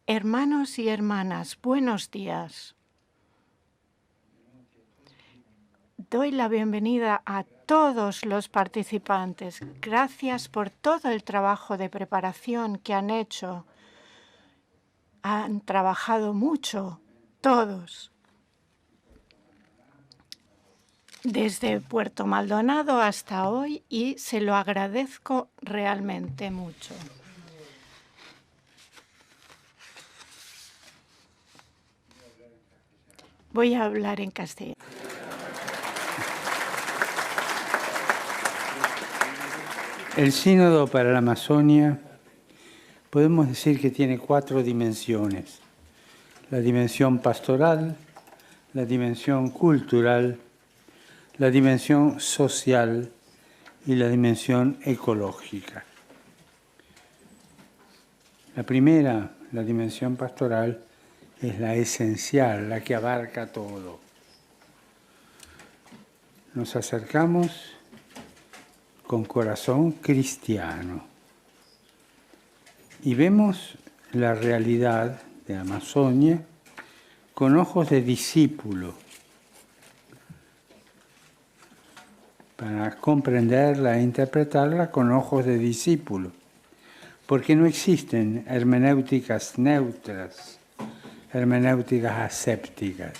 Hermanos y hermanas, buenos días. Doy la bienvenida a todos los participantes. Gracias por todo el trabajo de preparación que han hecho. Han trabajado mucho, todos. Desde Puerto Maldonado hasta hoy, y se lo agradezco realmente mucho. Voy a hablar en castellano. El Sínodo para la Amazonia podemos decir que tiene 4 dimensiones: la dimensión pastoral, la dimensión cultural, la dimensión social y la dimensión ecológica. La primera, la dimensión pastoral, es la esencial, la que abarca todo. Nos acercamos con corazón cristiano y vemos la realidad de Amazonia con ojos de discípulo, para comprenderla e interpretarla con ojos de discípulo, porque no existen hermenéuticas neutras, hermenéuticas asépticas.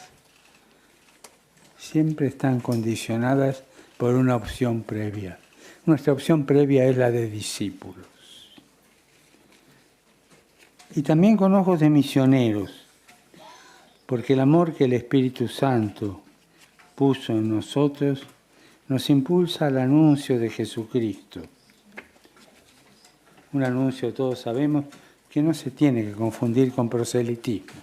Siempre están condicionadas por una opción previa. Nuestra opción previa es la de discípulos. Y también con ojos de misioneros, porque el amor que el Espíritu Santo puso en nosotros nos impulsa al anuncio de Jesucristo. Un anuncio, todos sabemos, que no se tiene que confundir con proselitismo.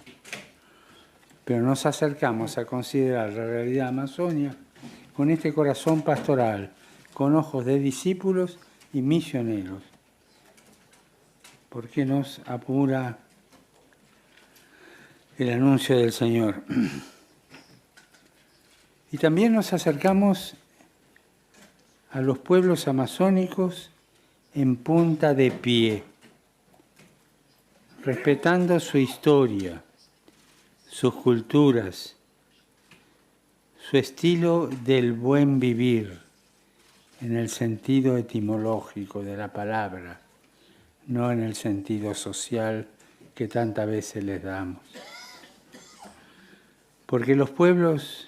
Pero nos acercamos a considerar la realidad amazonia con este corazón pastoral, con ojos de discípulos y misioneros, porque nos apura el anuncio del Señor. Y también nos acercamos a los pueblos amazónicos en punta de pie, respetando su historia, sus culturas, su estilo del buen vivir, en el sentido etimológico de la palabra, no en el sentido social que tantas veces les damos. Porque los pueblos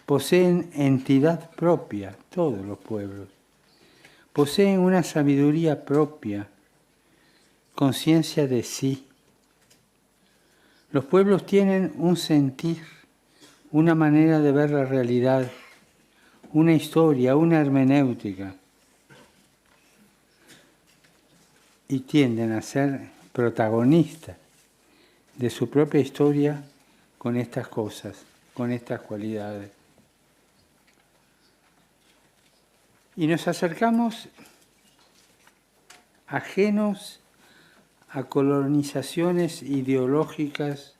poseen entidad propia, todos los pueblos, poseen una sabiduría propia, conciencia de sí. Los pueblos tienen un sentir, una manera de ver la realidad, una historia, una hermenéutica, y tienden a ser protagonistas de su propia historia con estas cosas, con estas cualidades. Y nos acercamos ajenos a colonizaciones ideológicas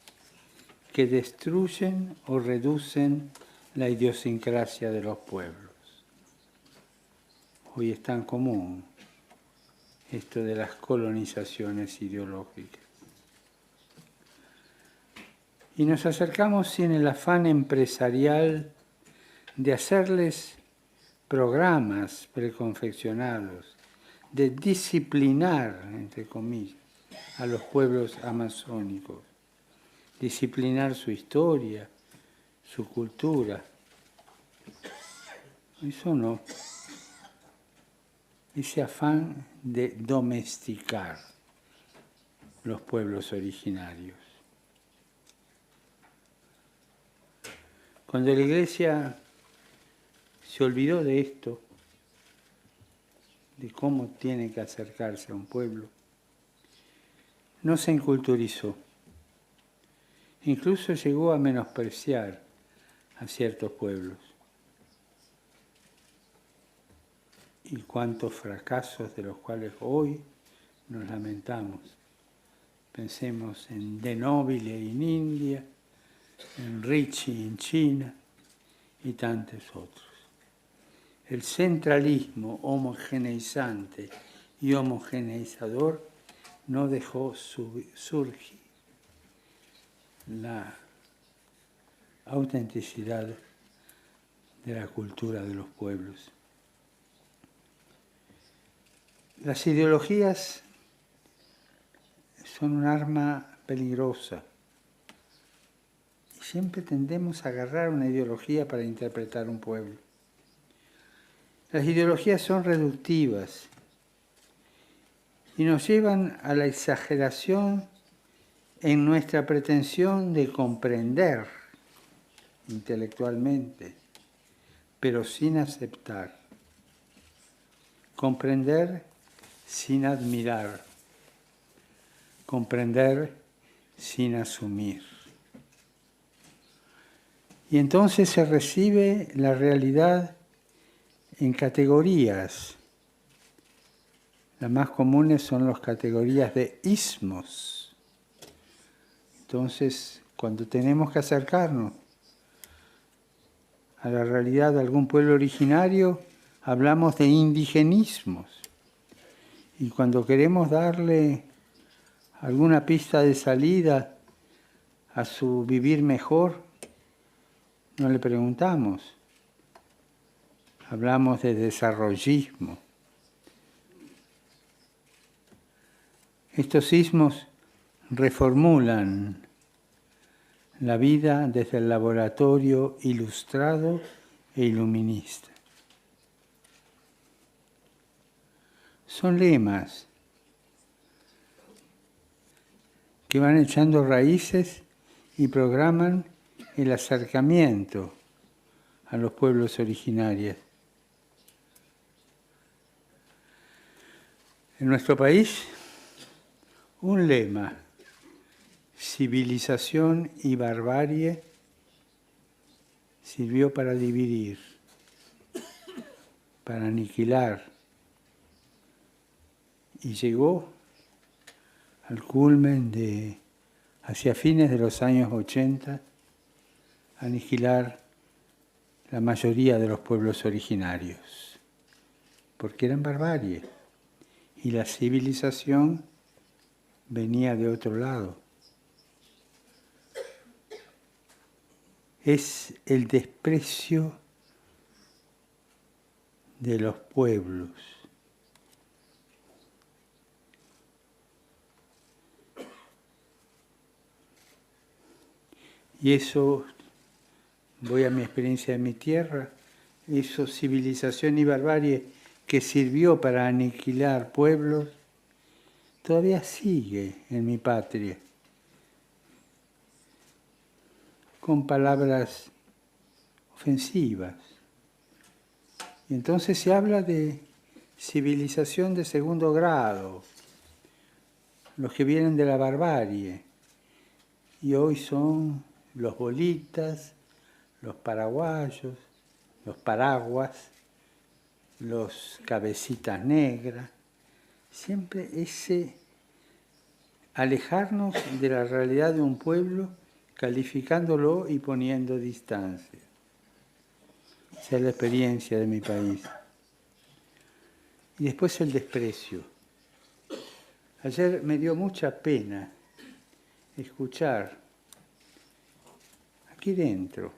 que destruyen o reducen la idiosincrasia de los pueblos. Hoy es tan común esto de las colonizaciones ideológicas. Y nos acercamos sin el afán empresarial de hacerles programas preconfeccionados, de disciplinar, entre comillas, a los pueblos amazónicos, disciplinar su historia, su cultura. Eso no. Ese afán de domesticar los pueblos originarios. Cuando la Iglesia se olvidó de esto, de cómo tiene que acercarse a un pueblo, no se enculturizó. Incluso llegó a menospreciar a ciertos pueblos. Y cuántos fracasos de los cuales hoy nos lamentamos. Pensemos en De Nobile en India, en Ricci en China y tantos otros. El centralismo homogeneizante y homogeneizador no dejó surgir la autenticidad de la cultura de los pueblos. Las ideologías son un arma peligrosa y siempre tendemos a agarrar una ideología para interpretar un pueblo. Las ideologías son reductivas y nos llevan a la exageración en nuestra pretensión de comprender intelectualmente, pero sin aceptar. Comprender sin admirar. Comprender sin asumir. Y entonces se recibe la realidad en categorías. Las más comunes son las categorías de ismos. Entonces, cuando tenemos que acercarnos a la realidad de algún pueblo originario, hablamos de indigenismos. Y cuando queremos darle alguna pista de salida a su vivir mejor, no le preguntamos. Hablamos de desarrollismo. Estos ismos reformulan la vida desde el laboratorio ilustrado e iluminista. Son lemas que van echando raíces y programan el acercamiento a los pueblos originarios. En nuestro país, un lema, civilización y barbarie, sirvió para dividir, para aniquilar, y llegó al culmen de, hacia fines de los años 80, aniquilar la mayoría de los pueblos originarios, porque eran barbarie, y la civilización venía de otro lado. Es el desprecio de los pueblos. Y eso, voy a mi experiencia de mi tierra, eso civilización y barbarie que sirvió para aniquilar pueblos, todavía sigue en mi patria, con palabras ofensivas. Y entonces se habla de civilización de segundo grado, los que vienen de la barbarie, y hoy son los bolitas, los paraguayos, los paraguas, los cabecitas negras, siempre ese alejarnos de la realidad de un pueblo, calificándolo y poniendo distancia. Esa es la experiencia de mi país. Y después el desprecio. Ayer me dio mucha pena escuchar aquí dentro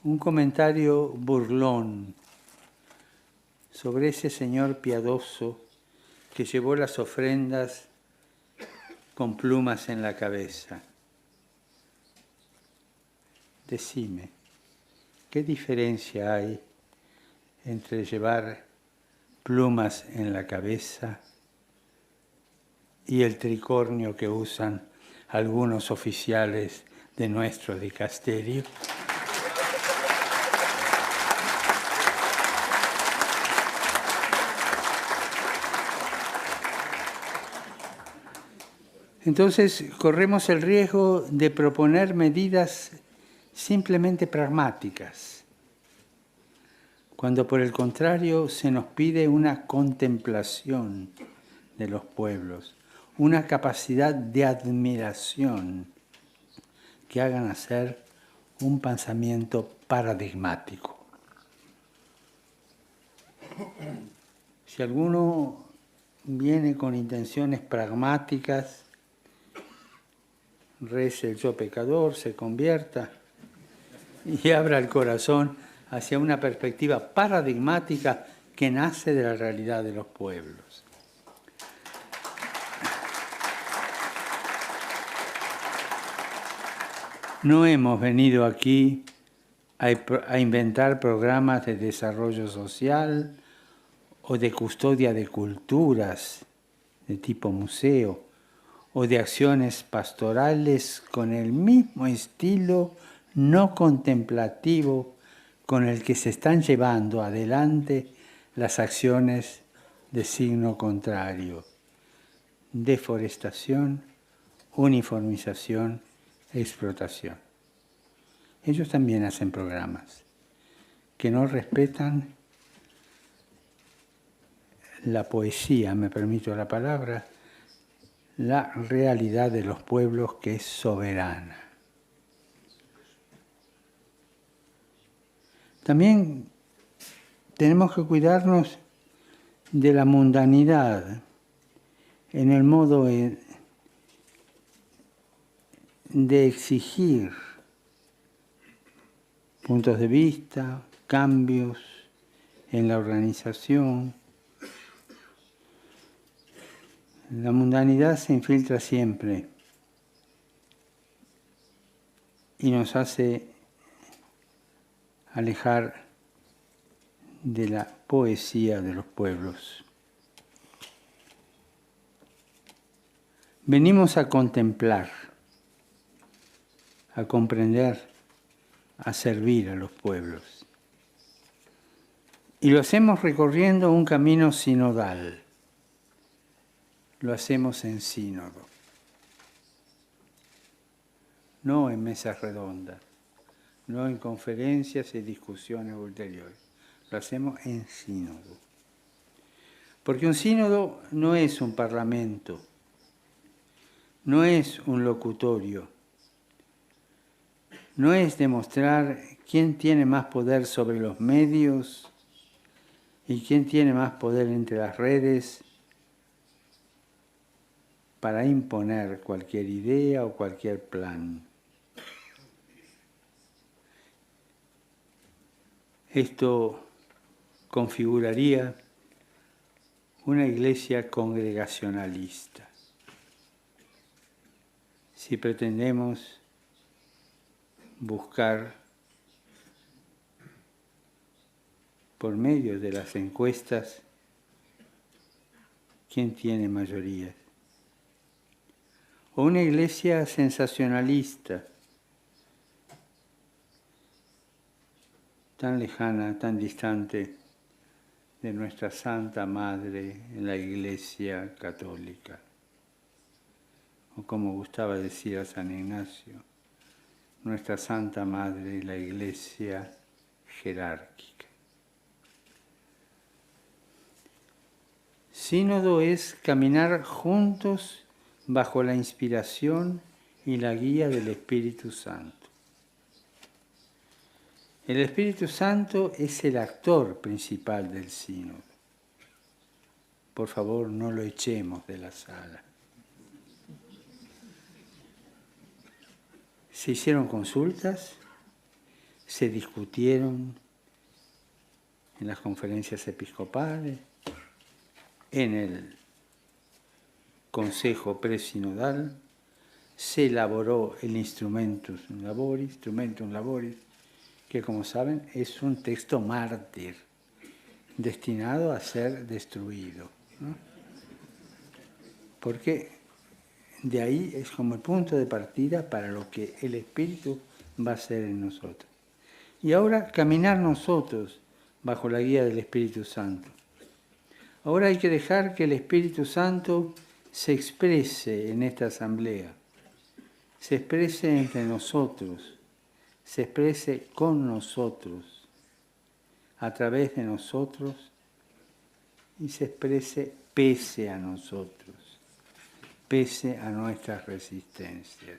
un comentario burlón sobre ese señor piadoso que llevó las ofrendas con plumas en la cabeza. Decime, ¿qué diferencia hay entre llevar plumas en la cabeza y el tricornio que usan algunos oficiales de nuestro dicasterio? Entonces, corremos el riesgo de proponer medidas simplemente pragmáticas, cuando por el contrario se nos pide una contemplación de los pueblos, una capacidad de admiración que hagan hacer un pensamiento paradigmático. Si alguno viene con intenciones pragmáticas, rece el yo pecador, se convierta y abra el corazón hacia una perspectiva paradigmática que nace de la realidad de los pueblos. No hemos venido aquí a inventar programas de desarrollo social o de custodia de culturas de tipo museo o de acciones pastorales con el mismo estilo no contemplativo con el que se están llevando adelante las acciones de signo contrario: deforestación, uniformización, explotación. Ellos también hacen programas que no respetan la poesía, me permito la palabra, la realidad de los pueblos, que es soberana. También tenemos que cuidarnos de la mundanidad en el modo de exigir puntos de vista, cambios en la organización. La mundanidad se infiltra siempre y nos hace alejar de la poesía de los pueblos. Venimos a contemplar, a comprender, a servir a los pueblos. Y lo hacemos recorriendo un camino sinodal. Lo hacemos en sínodo, no en mesas redondas, no en conferencias y discusiones ulteriores. Lo hacemos en sínodo. Porque un sínodo no es un parlamento, no es un locutorio, no es demostrar quién tiene más poder sobre los medios y quién tiene más poder entre las redes para imponer cualquier idea o cualquier plan. Esto configuraría una iglesia congregacionalista. Si pretendemos buscar por medio de las encuestas quién tiene mayoría. O una iglesia sensacionalista, tan lejana, tan distante de nuestra Santa Madre en la Iglesia Católica. O como gustaba decir a San Ignacio, nuestra Santa Madre, la Iglesia jerárquica. Sínodo es caminar juntos bajo la inspiración y la guía del Espíritu Santo. El Espíritu Santo es el actor principal del sínodo. Por favor, no lo echemos de la sala. Se hicieron consultas, se discutieron en las conferencias episcopales, en el Consejo Presinodal, se elaboró el Instrumentum Laboris, que como saben es un texto mártir, destinado a ser destruido, ¿no? Porque de ahí es como el punto de partida para lo que el Espíritu va a hacer en nosotros. Y ahora caminar nosotros bajo la guía del Espíritu Santo. Ahora hay que dejar que el Espíritu Santo se exprese en esta asamblea, se exprese entre nosotros, se exprese con nosotros, a través de nosotros, y se exprese pese a nosotros, pese a nuestras resistencias,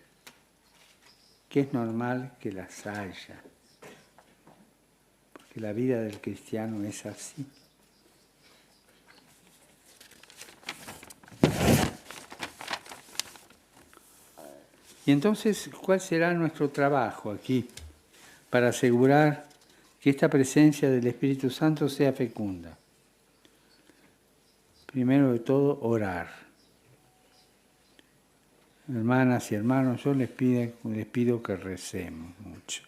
que es normal que las haya, porque la vida del cristiano es así. Y entonces, ¿cuál será nuestro trabajo aquí para asegurar que esta presencia del Espíritu Santo sea fecunda? Primero de todo, orar. Hermanas y hermanos, yo les pido que recemos mucho.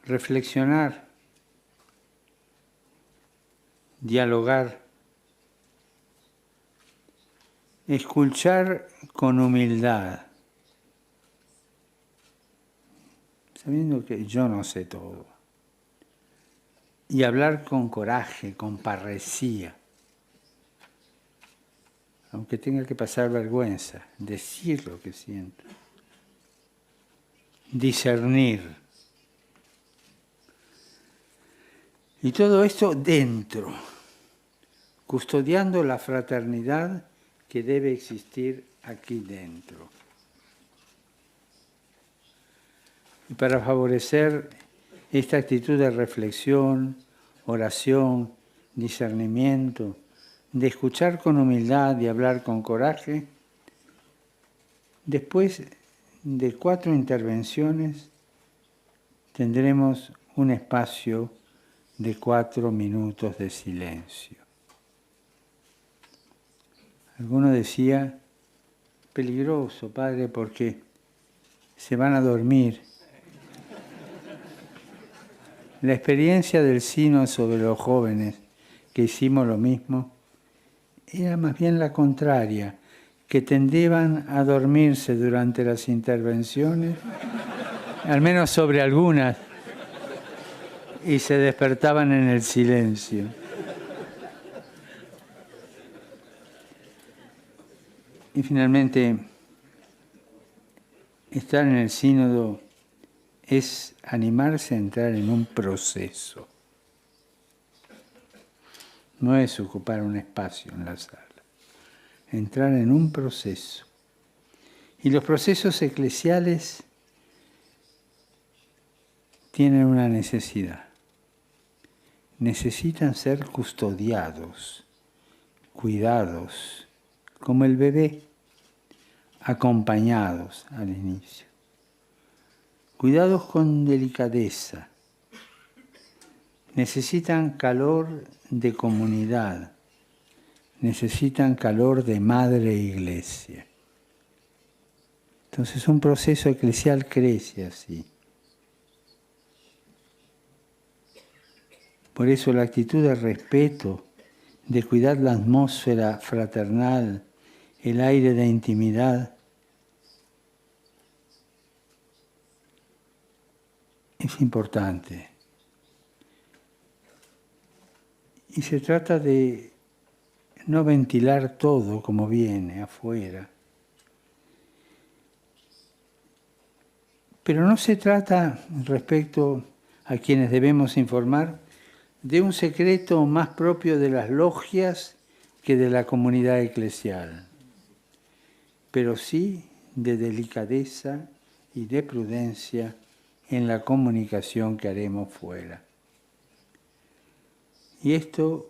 Reflexionar, dialogar, escuchar con humildad, sabiendo que yo no sé todo, y hablar con coraje, con parresía, aunque tenga que pasar vergüenza, decir lo que siento, discernir. Y todo esto dentro, custodiando la fraternidad que debe existir aquí dentro. Y para favorecer esta actitud de reflexión, oración, discernimiento, de escuchar con humildad y hablar con coraje, después de 4 intervenciones tendremos un espacio de 4 minutos de silencio. Alguno decía, peligroso, padre, porque se van a dormir. La experiencia del Sínodo sobre los jóvenes, que hicimos lo mismo, era más bien la contraria, que tendían a dormirse durante las intervenciones, al menos sobre algunas, y se despertaban en el silencio. Y finalmente, estar en el sínodo es animarse a entrar en un proceso. No es ocupar un espacio en la sala, entrar en un proceso. Y los procesos eclesiales tienen una necesidad. Necesitan ser custodiados, cuidados, como el bebé, acompañados al inicio. Cuidados con delicadeza. Necesitan calor de comunidad. Necesitan calor de madre iglesia. Entonces un proceso eclesial crece así. Por eso la actitud de respeto, de cuidar la atmósfera fraternal, el aire de intimidad, es importante. Y se trata de no ventilar todo como viene afuera. Pero no se trata, respecto a quienes debemos informar, de un secreto más propio de las logias que de la comunidad eclesial, pero sí de delicadeza y de prudencia en la comunicación que haremos fuera. Y esta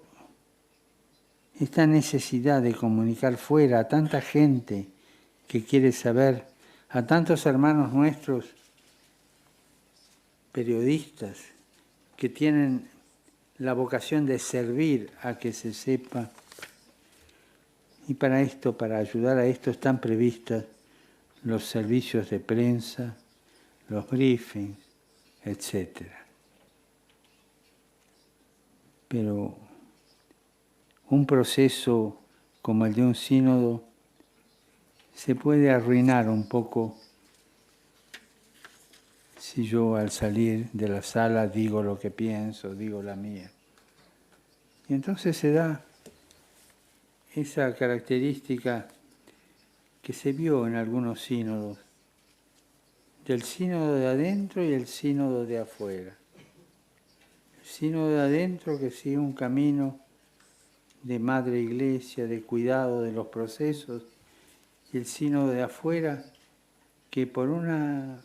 necesidad de comunicar fuera a tanta gente que quiere saber, a tantos hermanos nuestros periodistas que tienen la vocación de servir a que se sepa. Y para esto, para ayudar a esto, están previstas los servicios de prensa, los briefings, etc. Pero un proceso como el de un sínodo se puede arruinar un poco si yo al salir de la sala digo lo que pienso, digo la mía. Y entonces se da esa característica que se vio en algunos sínodos, del sínodo de adentro y el sínodo de afuera. El sínodo de adentro que sigue un camino de madre iglesia, de cuidado de los procesos, y el sínodo de afuera que por una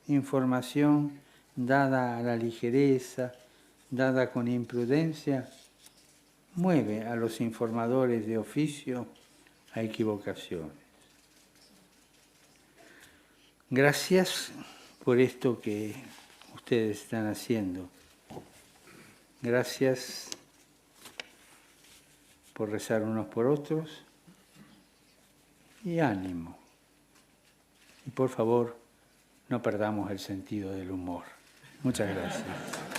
información dada a la ligereza, dada con imprudencia, mueve a los informadores de oficio a equivocaciones. Gracias por esto que ustedes están haciendo. Gracias por rezar unos por otros. Y ánimo. Y por favor, no perdamos el sentido del humor. Muchas gracias.